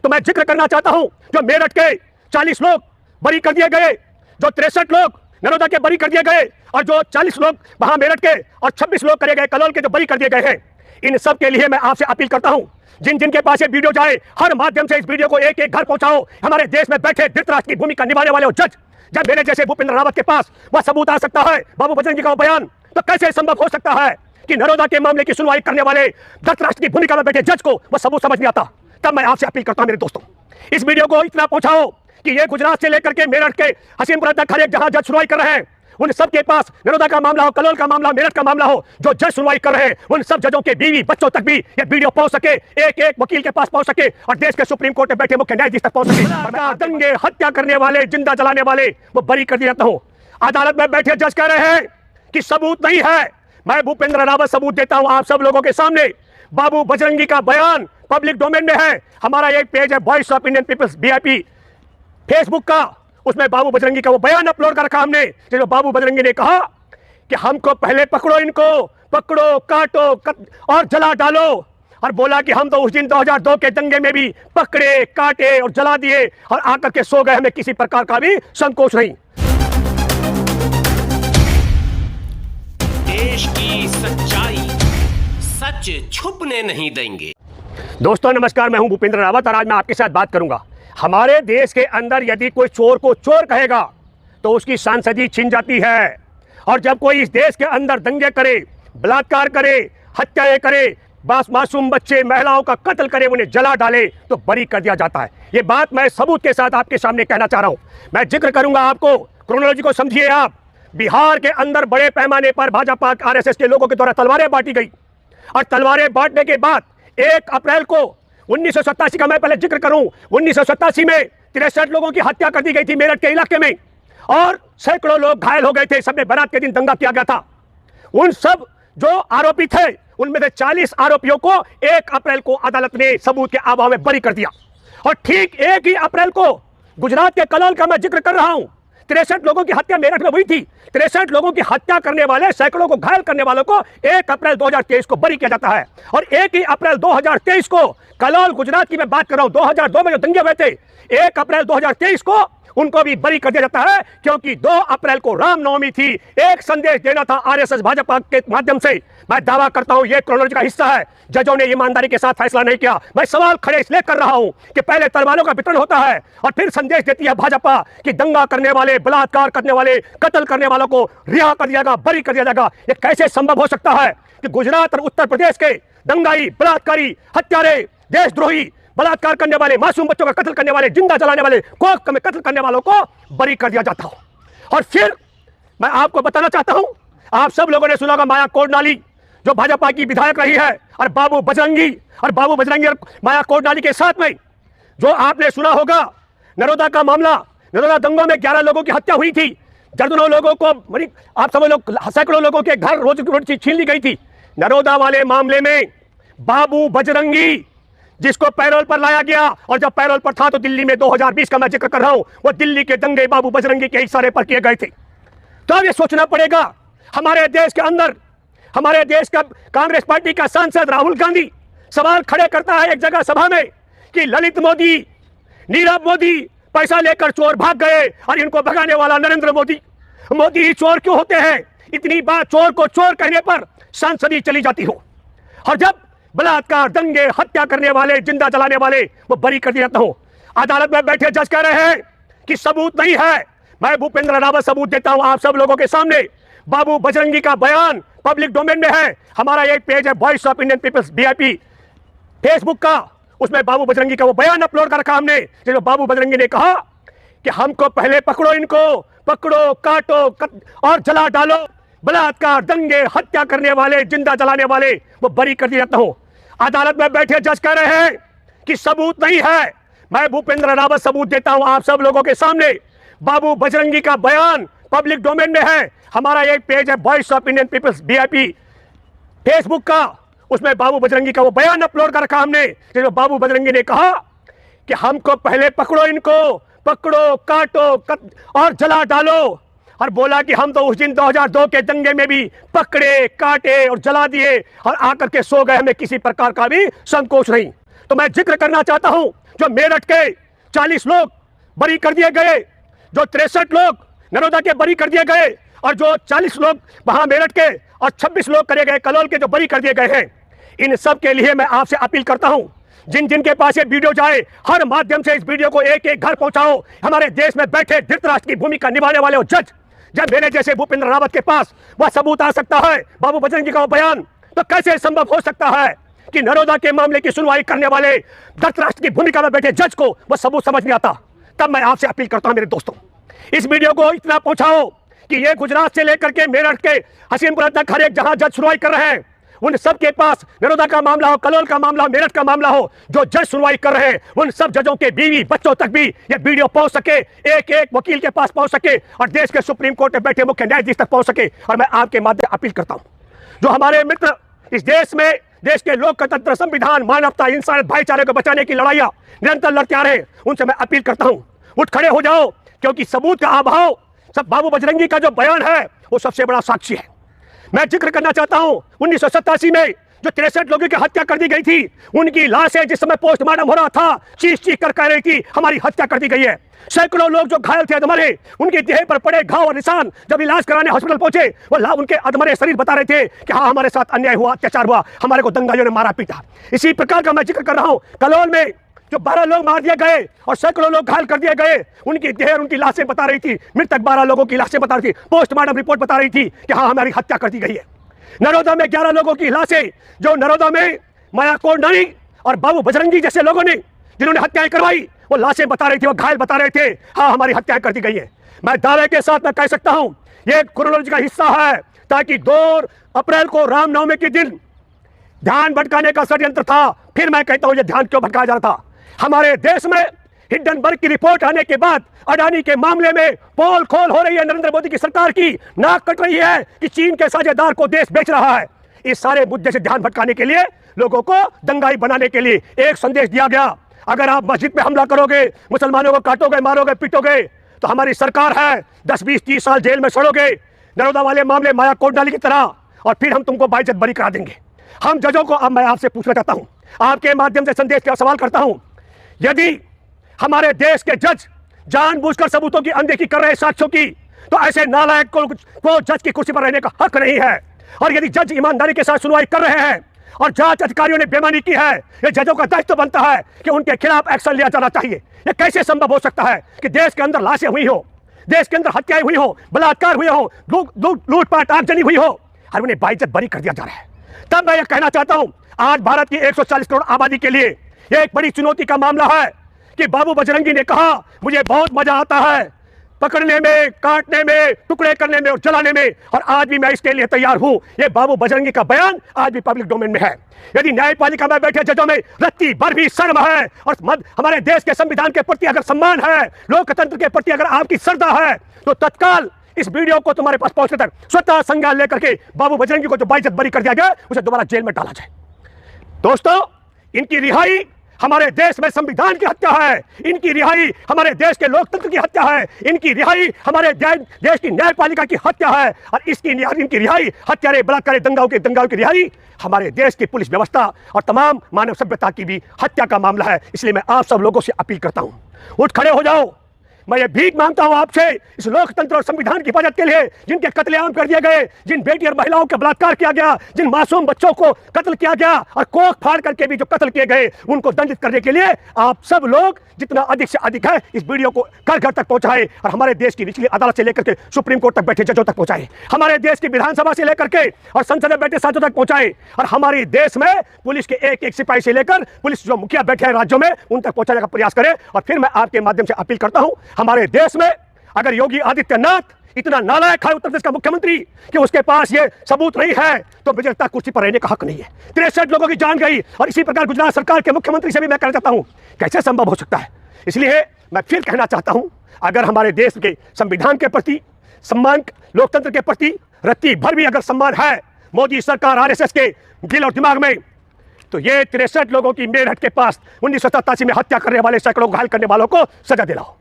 तो मैं जिक्र करना चाहता हूं, जो मेरठ के 40 लोग बरी कर दिए गए, जो 63 लोग नरोदा के बरी कर दिए गए, और जो 40 लोग वहां मेरठ के और 26 लोग करे गए कलोल के जो बरी कर दिए गए हैं, इन सब के लिए मैं आपसे अपील करता हूं, जिन जिनके पास ये वीडियो जाए, हर माध्यम से इस वीडियो को एक एक घर पहुंचाओ। हमारे देश में बैठे धृतराष्ट्र की भूमिका निभाने वाले जज, जब मेरे जैसे भूपेंद्र रावत के पास वह सबूत आ सकता है, बाबू बजरंगी का बयान, तो कैसे संभव हो सकता है कि नरोदा के मामले की सुनवाई करने वाले धृतराष्ट्र की भूमिका में बैठे जज को वह सबूत समझ नहीं आता। तब मैं आपसे अपील करता हूं मेरे दोस्तों, इस वीडियो को इतना पहुंचाओ कि ये गुजरात से लेकर के मेरठ के हसीमपुरा तक हर एक जहां जज सुनवाई कर रहे हैं, उन सब के पास नरोदा का मामला हो, कलोल का मामला, मेरठ का मामला हो, जो जज सुनवाई कर रहे हैं, उन सब जजों के बीवी बच्चों तक भी ये वीडियो पहुंच सके, एक एक वकील के पास पहुंच सके, और देश के सुप्रीम कोर्ट में बैठे मुख्य न्यायाधीश तक पहुंच सके। दंगे, हत्या करने वाले, जिंदा जलाने वाले वो बरी कर दिया जाता हूं। अदालत में बैठे जज कह रहे हैं कि सबूत नहीं है। मैं भूपेंद्र रावत सबूत देता हूं आप सब लोगों के सामने। बाबू बजरंगी का बयान पब्लिक डोमेन में है। हमारा एक पेज है voice of Indian peoples VIP Facebook का, उसमें बाबू बजरंगी का वो बयान अपलोड कर रखा हमने, जो बाबू बजरंगी ने कहा कि हमको पहले पकड़ो, इनको पकड़ो, काटो और जला डालो, और बोला कि हम तो उस दिन 2002 के दंगे में भी पकड़े, काटे और जला दिए और आकर के सो गए, हमें किसी प्रकार का भी संकोच नहीं। देश की सच्चाई सच छुपने नहीं देंगे। दोस्तों नमस्कार, मैं हूं भूपेंद्र रावत और आज मैं आपके साथ बात करूंगा। हमारे देश के अंदर यदि कोई चोर को चोर कहेगा तो उसकी सांसदी छिन जाती है, और जब कोई इस देश के अंदर दंगे करे, बलात्कार करे, हत्याएं करे, मासूम बच्चे, महिलाओं का कत्ल करे, उन्हें जला डाले, तो बरी कर दिया जाता है। ये बात मैं सबूत के साथ आपके सामने कहना चाह रहा हूं। मैं जिक्र करूंगा, आपको क्रोनोलॉजी को समझिए आप। बिहार के अंदर बड़े पैमाने पर भाजपा RSS के लोगों के द्वारा तलवारें बांटी गई, और तलवारें बांटने के बाद 1 अप्रैल को 1987 का मैं पहले जिक्र करूं, 1987 में 63 लोगों की हत्या कर दी गई थी मेरठ के इलाके में, और सैकड़ों लोग घायल हो गए थे। सबने बारात के दिन दंगा किया गया था। उन सब जो आरोपी थे, उनमें से 40 आरोपियों को 1 अप्रैल को अदालत ने सबूत के अभाव में बरी कर दिया। और ठीक 1 ही अप्रैल को गुजरात के कलोल का मैं जिक्र कर रहा हूं, 63 लोगों की हत्या मेरठ में हुई थी। 63 लोगों की हत्या करने वाले, सैकड़ों को घायल करने वालों को 1 अप्रैल 2023 को बरी किया जाता है। और 1 ही अप्रैल 2023 को, कलोल गुजरात की मैं बात कर रहा हूं, 2002 में जो दंगे हुए थे, 1 अप्रैल 2023 को उनको भी बरी कर दिया जाता है, क्योंकि 2 अप्रैल को रामनवमी थी। एक संदेश देना था RSS भाजपा के माध्यम से। मैं दावा करता हूं यह क्रोनोलॉजी का हिस्सा है। जजों ने ईमानदारी के साथ फैसला नहीं किया। मैं सवाल खड़े इसलिए कर रहा हूं कि पहले तलवारों का वितरण होता है और फिर संदेश देती है भाजपा कि दंगा करने वाले, बलात्कार करने वाले, कत्ल करने वालों को रिहा कर दिया जाएगा, बरी कर दिया जाएगा। यह कैसे संभव हो सकता है कि गुजरात और उत्तर प्रदेश के दंगाई, बलात्कारी, हत्यारे, देशद्रोही, बलात्कार करने वाले, मासूम बच्चों का कत्ल करने वाले, जिंदा जलाने वाले, कोख में कत्ल करने वालों को बरी कर दिया जाता हो। और फिर मैं आपको बताना चाहता हूं, आप सब लोगों ने सुना होगा माया कोडनाली, जो भाजपा की विधायक रही है, और बाबू बजरंगी और माया कोडनाली के साथ में जो आपने सुना होगा नरोदा का मामला, नरोदा दंगों में 11 लोगों की हत्या हुई थी, दर्जनों लोगों को, आप सब लोग, सैकड़ों लोगों के घर रोजी छीन ली गई थी। नरोदा वाले मामले में बाबू बजरंगी, जिसको पैरोल पर लाया गया, और जब पैरोल पर था तो दिल्ली में 2020 का मैं जिक्र कर रहा हूं, वो दिल्ली के दंगे बाबू बजरंगी के इशारे पर किए गए थे। तो अब ये सोचना पड़ेगा, हमारे देश के अंदर, हमारे देश का कांग्रेस पार्टी का सांसद राहुल गांधी सवाल खड़े करता है एक जगह सभा में कि ललित मोदी, नीरव मोदी पैसा लेकर चोर भाग गए, और इनको भगाने वाला नरेंद्र मोदी ही चोर क्यों होते हैं? इतनी बात चोर को चोर कहने पर सांसदी चली जाती हो, और जब बलात्कार, दंगे, हत्या करने वाले, जिंदा जलाने वाले वो बरी कर दिया जाता हूं। अदालत में बैठे जज कह रहे हैं कि सबूत नहीं है। मैं भूपेंद्र रावत सबूत देता हूं आप सब लोगों के सामने। बाबू बजरंगी का बयान पब्लिक डोमेन में है। हमारा एक पेज है voice of Indian peoples VIP Facebook का, उसमें बाबू बजरंगी का वो बयान अपलोड कर रखा हमने, जो बाबू बजरंगी ने कहा कि हमको पहले पकड़ो, इनको पकड़ो, काटो और जला डालो, बलात्कार, दंगे, हत्या करने वाले, जिंदा जलाने वाले वो बरी कर दिया जाता हूं। अदालत में बैठे जज कह रहे हैं कि सबूत नहीं है। मैं भूपेंद्र रावत सबूत देता हूं आप सब लोगों के सामने। बाबू बजरंगी का बयान पब्लिक डोमेन में है। हमारा एक पेज है voice of Indian peoples VIP Facebook का, उसमें बाबू बजरंगी का वो बयान अपलोड कर रखा हमने, जो बाबू बजरंगी ने कहा कि हमको पहले पकड़ो, इनको पकड़ो, काटो और जला डालो, और बोला कि हम तो उस दिन 2002 के दंगे में भी पकड़े, काटे और जला दिए और आकर के सो गए, हमें किसी प्रकार का भी संकोच नहीं। तो मैं जिक्र करना चाहता हूं, जो मेरठ के 40 लोग बरी कर दिए गए, जो 63 लोग नरोदा के बरी कर दिए गए, और जो 40 लोग वहां मेरठ के और 26 लोग करे गए कलोल के जो बरी कर दिए गए हैं, इन सब के लिए मैं आपसे अपील करता हूं, जिन जिन के पास ये वीडियो जाए, हर माध्यम से इस वीडियो को एक एक घर पहुंचाओ। हमारे देश में बैठे धृतराष्ट्र की भूमिका निभाने वाले वो जज, जब मेरे जैसे भूपेंद्र रावत के पास वह सबूत आ सकता है, बाबू बजरंगी का वो बयान, तो कैसे संभव हो सकता है कि नरोदा के मामले की सुनवाई करने वाले धृतराष्ट्र की भूमिका में बैठे जज को वह सबूत समझ नहीं आता? तब मैं आपसे अपील करता हूं मेरे दोस्तों, इस वीडियो को इतना पहुंचाओ कि ये गुजरात से लेकर के मेरठ के हसीमपुरा तक हर एक जहां जज सुनवाई कर रहे हैं, उन सब के पास नरोदा का मामला हो, कलोल का मामला हो, मेरठ का मामला हो, जो जज सुनवाई कर रहे हैं, उन सब जजों के बीवी बच्चों तक भी ये वीडियो पहुंच सके, एक एक वकील के पास पहुंच सके, और देश के सुप्रीम कोर्ट में बैठे मुख्य न्यायाधीश तक पहुंच सके। और मैं आपके माध्यम से अपील करता हूं, जो हमारे मित्र इस देश में, देश के लोकतंत्र, संविधान, मानवता, इंसानियत, भाईचारे को बचाने की लड़ाइयां निरंतर लड़ते आ रहे हैं, उनसे मैं अपील करता हूं, उठ खड़े हो जाओ, क्योंकि सबूत का अभाव, सब बाबू बजरंगी का जो बयान है वो सबसे बड़ा साक्षी है। मैं जिक्र करना चाहता हूं 1987 में जो 63 लोगों की हत्या कर दी गई थी, उनकी लाशें जिस समय पोस्टमार्टम हो रहा था, चीख चीख कर कह रही थी हमारी हत्या कर दी गई है। सैकड़ों लोग जो घायल थे अधमरे, उनके देह पर पड़े घाव और निशान, जब इलाज कराने हॉस्पिटल पहुंचे, वो उनके अधमरे शरीर बता रहे थे कि हाँ हमारे साथ अन्याय हुआ, अत्याचार हुआ, हमारे को दंगाइयों ने मारा पीटा। इसी प्रकार का मैं जिक्र कर रहा हूं, कलोल में जो 12 लोग मार दिए गए और सैकड़ों लोग घायल कर दिए गए, उनकी देह, उनकी लाशें बता रही थी, मृतक 12 लोगों की लाशें बता रही थी, पोस्टमार्टम रिपोर्ट बता रही थी कि हाँ हमारी हत्या कर दी गई है। नरोदा में 11 लोगों की लाशें, जो नरोदा में माया कोंडानी और बाबू बजरंगी जैसे लोगों ने जिन्होंने हत्याएं करवाई, वो लाशें बता रही थी, वो घायल बता रहे थे हाँ हमारी हत्याएं कर दी गई है। मैं दावे के साथ मैं कह सकता हूं ये क्रोनोलॉजी का हिस्सा है, ताकि 2 अप्रैल को रामनवमी के दिन ध्यान भटकाने का षड्यंत्र था। फिर मैं कहता हूं ये ध्यान क्यों भटकाया जा रहा था? हमारे देश में हिंडनबर्ग की रिपोर्ट आने के बाद अडानी के मामले में पोल खोल हो रही है, नरेंद्र मोदी की सरकार की नाक कट रही है कि चीन के साझेदार को देश बेच रहा है। इस सारे मुद्दे से ध्यान भटकाने के लिए, लोगों को दंगाई बनाने के लिए एक संदेश दिया गया, अगर आप मस्जिद पे हमला करोगे, मुसलमानों को काटोगे, मारोगे, पीटोगे, तो हमारी सरकार है 10, 20, 30 साल जेल में सड़ोगे, नरोदा वाले मामले माया कोंडाली की तरह, और फिर हम तुमको बाइज्जत बरी करा देंगे। हम जजों को अब मैं आपसे पूछना चाहता हूं, आपके माध्यम से संदेश का सवाल करता हूं, यदि हमारे देश के जज जानबूझकर सबूतों की अनदेखी कर रहे हैं, साक्ष्यों की, तो ऐसे नालायक को जज की कुर्सी पर रहने का हक नहीं है। और यदि जज ईमानदारी के साथ सुनवाई कर रहे हैं और जांच अधिकारियों ने बेईमानी की है, ये जजों का दायित्व बनता है कि उनके खिलाफ एक्शन लिया जाना चाहिए। ये कैसे संभव हो सकता है कि देश के अंदर लाशें हुई हो, देश के अंदर हत्याएं हुई हो, बलात्कार हुए हो, लूटपाट आगजनी हुई हो, और उन्हें बाइज्जत बरी कर दिया जा रहा है? तब मैं ये कहना चाहता हूं, आज भारत की 140 करोड़ आबादी के लिए यह एक बड़ी चुनौती का मामला है कि बाबू बजरंगी ने कहा मुझे बहुत मजा आता है पकड़ने में, काटने में, टुकड़े करने में और जलाने में, और आज भी मैं इसके लिए तैयार हूं। ये बाबू बजरंगी का बयान आज भी पब्लिक डोमेन में है। यदि न्यायपालिका में बैठे जजों में रत्ती भर भी शर्म है और हमारे देश के संविधान के प्रति अगर सम्मान है, लोकतंत्र के प्रति अगर आपकी श्रद्धा है, तो तत्काल इस वीडियो को तुम्हारे पास पहुंचने तक स्वतः संज्ञान लेकर के बाबू बजरंगी को जो बाइज्जत बरी कर दिया गया, उसे दोबारा जेल में डाला जाए। दोस्तों, इनकी रिहाई हमारे देश में संविधान की हत्या है, इनकी रिहाई हमारे देश के लोकतंत्र की हत्या है, इनकी रिहाई हमारे देश की न्यायपालिका की हत्या है, और इनकी रिहाई हत्यारे, बलात्कारी, दंगाओं की रिहाई हमारे देश की पुलिस व्यवस्था और तमाम मानव सभ्यता की भी हत्या का मामला है। इसलिए मैं आप सब लोगों से अपील करता हूं, उठ खड़े हो जाओ। मैं ये भीख मांगता हूं आपसे, इस लोकतंत्र और संविधान की हिफाजत के लिए, जिनके कत्लेआम कर दिए गए, जिन बेटी और महिलाओं का बलात्कार किया गया, जिन मासूम बच्चों को कत्ल किया गया, और कोख फाड़ करके भी जो कत्ल किए गए, उनको दंडित करने के लिए आप सब लोग जितना अधिक से अधिक है इस वीडियो को घर घर तक पहुंचाएं, और हमारे देश की निचली अदालत से लेकर के सुप्रीम कोर्ट तक बैठे जजों तक पहुंचाएं, हमारे देश की विधानसभा से लेकर के और संसद में बैठे सांसदों तक पहुंचाएं, और हमारे देश में पुलिस के एक एक सिपाही से लेकर पुलिस जो मुखिया बैठे हैं राज्यों में, उन तक पहुंचाने का प्रयास करें। और फिर मैं आपके माध्यम से अपील करता हूं, हमारे देश में अगर योगी आदित्यनाथ इतना नालायक है, उत्तर प्रदेश का मुख्यमंत्री, कि उसके पास ये सबूत नहीं है, तो मुझे लगता है कुर्सी पर रहने का हक नहीं है। 63 लोगों की जान गई, और इसी प्रकार गुजरात सरकार के मुख्यमंत्री से भी मैं कहना चाहता हूं, कैसे संभव हो सकता है? इसलिए मैं फिर कहना चाहता हूं, अगर हमारे देश के संविधान के प्रति सम्मान, लोकतंत्र के प्रति रत्ती भर भी अगर सम्मान है मोदी सरकार, आरएसएस के दिल और दिमाग में, तो ये 63 लोगों की मेरठ के पास 1987 में हत्या करने वाले, सैकड़ों घायल करने वालों को सजा दिलाओ।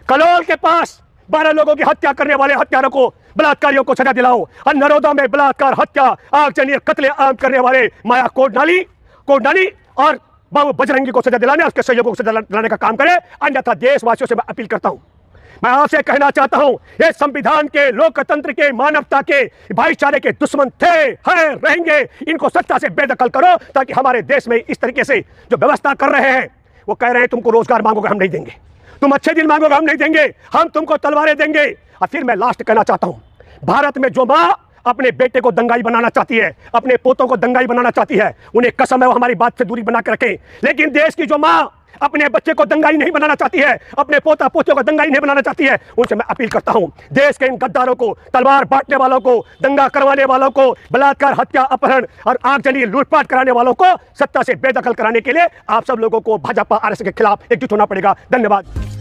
कलोल के पास 12 लोगों की हत्या करने वाले हत्यारों को, बलात्कारियों को सजा दिलाओ, और नरोदा में बलात्कार, हत्या, आगजनी, कत्ले आम करने वाले माया कोंडानी और बाबू बजरंगी को सजा दिलाने, उसके सहयोगों को सजा दिलाने का काम करे, अन्यथा देशवासियों से मैं अपील करता हूं। मैं आपसे कहना चाहता हूं, ये संविधान के, लोकतंत्र के, मानवता के, भाईचारे के दुश्मन थे, हैं, रहेंगे। इनको सत्ता से बेदखल करो ताकि हमारे देश में इस तरीके से जो व्यवस्था कर रहे हैं, वो कह रहे हैं तुमको रोजगार मांगोगे हम नहीं देंगे, तुम अच्छे दिन मांगोगे हम नहीं देंगे, हम तुमको तलवारें देंगे। और फिर मैं लास्ट कहना चाहता हूं, भारत में जो मां अपने बेटे को दंगाई बनाना चाहती है, अपने पोतों को दंगाई बनाना चाहती है, उन्हें कसम है वो हमारी बात से दूरी बना के रखें। लेकिन देश की जो मां अपने बच्चे को दंगाई नहीं बनाना चाहती है, अपने पोता पोतियों को दंगाई नहीं बनाना चाहती है, उनसे मैं अपील करता हूं, देश के इन गद्दारों को, तलवार बांटने वालों को, दंगा करवाने वालों को, बलात्कार, हत्या, अपहरण और आगजनी, लूटपाट कराने वालों को सत्ता से बेदखल कराने के लिए आप सब लोगों को भाजपा आरएसएस के खिलाफ एकजुट होना पड़ेगा। धन्यवाद।